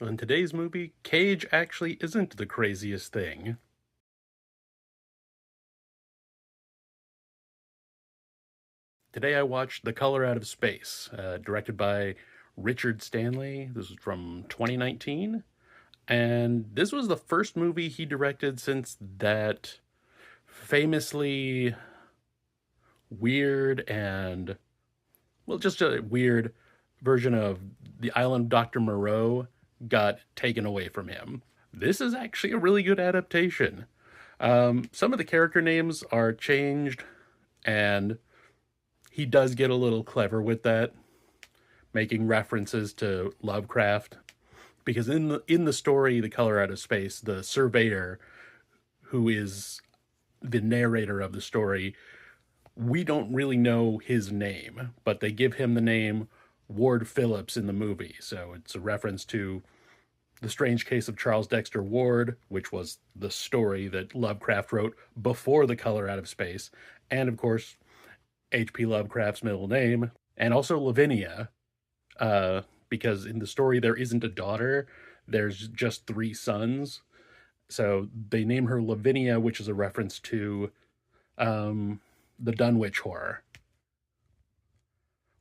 In today's movie, Cage actually isn't the craziest thing. Today I watched The Color Out of Space, directed by Richard Stanley. This was from 2019. And this was the first movie he directed since that famously weird and, well, just a weird version of The Island of Dr. Moreau got taken away from him. This is actually a really good adaptation. Some of the character names are changed, and he does get a little clever with that, making references to Lovecraft. Because in the story, The Color Out of Space, the surveyor, who is the narrator of the story, we don't really know his name, but they give him the name Ward Phillips in the movie. So it's a reference to The Strange Case of Charles Dexter Ward, which was the story that Lovecraft wrote before The Color Out of Space, and of course, H.P. Lovecraft's middle name, and also Lavinia, because in the story there isn't a daughter, there's just three sons. So they name her Lavinia, which is a reference to the Dunwich Horror,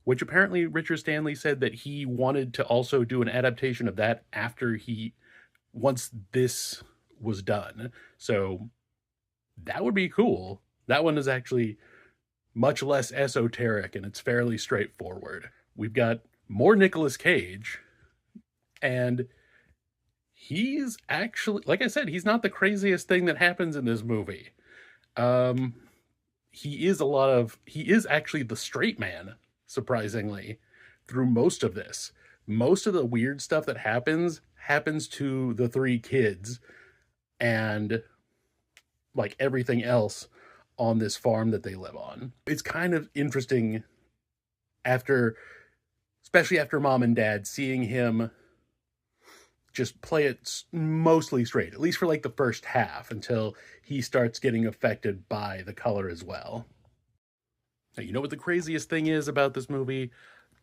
which apparently Richard Stanley said that he wanted to also do an adaptation of that once this was done. So that would be cool. That one is actually much less esoteric and it's fairly straightforward. We've got more Nicolas Cage, and he's actually, like I said, he's not the craziest thing that happens in this movie. Um, he is actually the straight man, surprisingly, through most of this. Most of the weird stuff that happens to the three kids, and like everything else on this farm that they live on. It's kind of interesting after, especially after mom and dad, seeing him just play it mostly straight, at least for like the first half, until he starts getting affected by the color as well. Now, you know what the craziest thing is about this movie?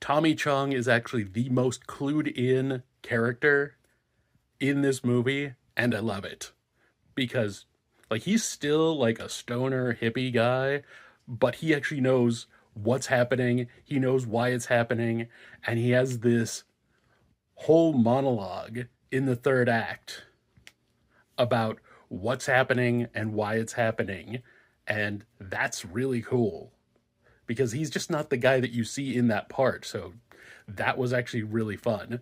Tommy Chong is actually the most clued in character in this movie, and I love it because like he's still like a stoner hippie guy, but he actually knows what's happening, he knows why it's happening, and he has this whole monologue in the third act about what's happening and why it's happening. And that's really cool because he's just not the guy that you see in that part. So that was actually really fun.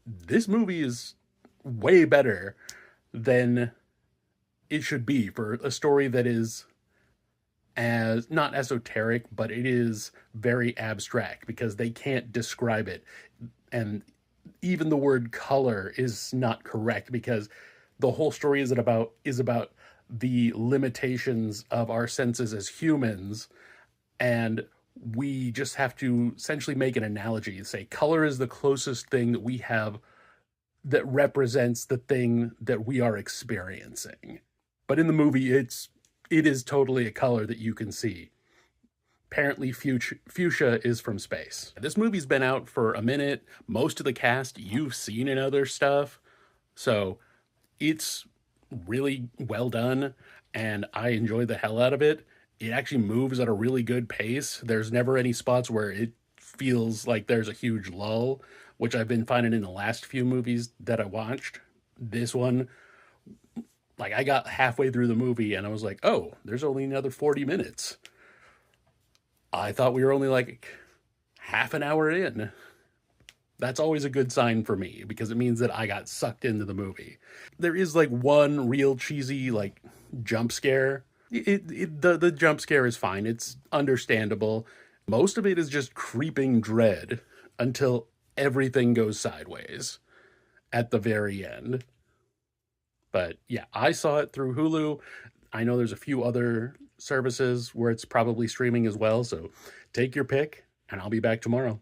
This movie is way better than it should be for a story that is as not esoteric, but it is very abstract because they can't describe it. And even the word color is not correct because the whole story is about the limitations of our senses as humans, and we just have to essentially make an analogy and say color is the closest thing that we have that represents the thing that we are experiencing. But in the movie, it is totally a color that you can see. Apparently, fuchsia is from space. This movie's been out for a minute. Most of the cast you've seen in other stuff, so it's really well done, and I enjoy the hell out of it. It actually moves at a really good pace. There's never any spots where it feels like there's a huge lull, which I've been finding in the last few movies that I watched. This one, like I got halfway through the movie and I was like, oh, there's only another 40 minutes. I thought we were only like half an hour in. That's always a good sign for me because it means that I got sucked into the movie. There is like one real cheesy like jump scare. The jump scare is fine. It's understandable. Most of it is just creeping dread until everything goes sideways at the very end. But yeah, I saw it through Hulu. I know there's a few other services where it's probably streaming as well. So take your pick, and I'll be back tomorrow.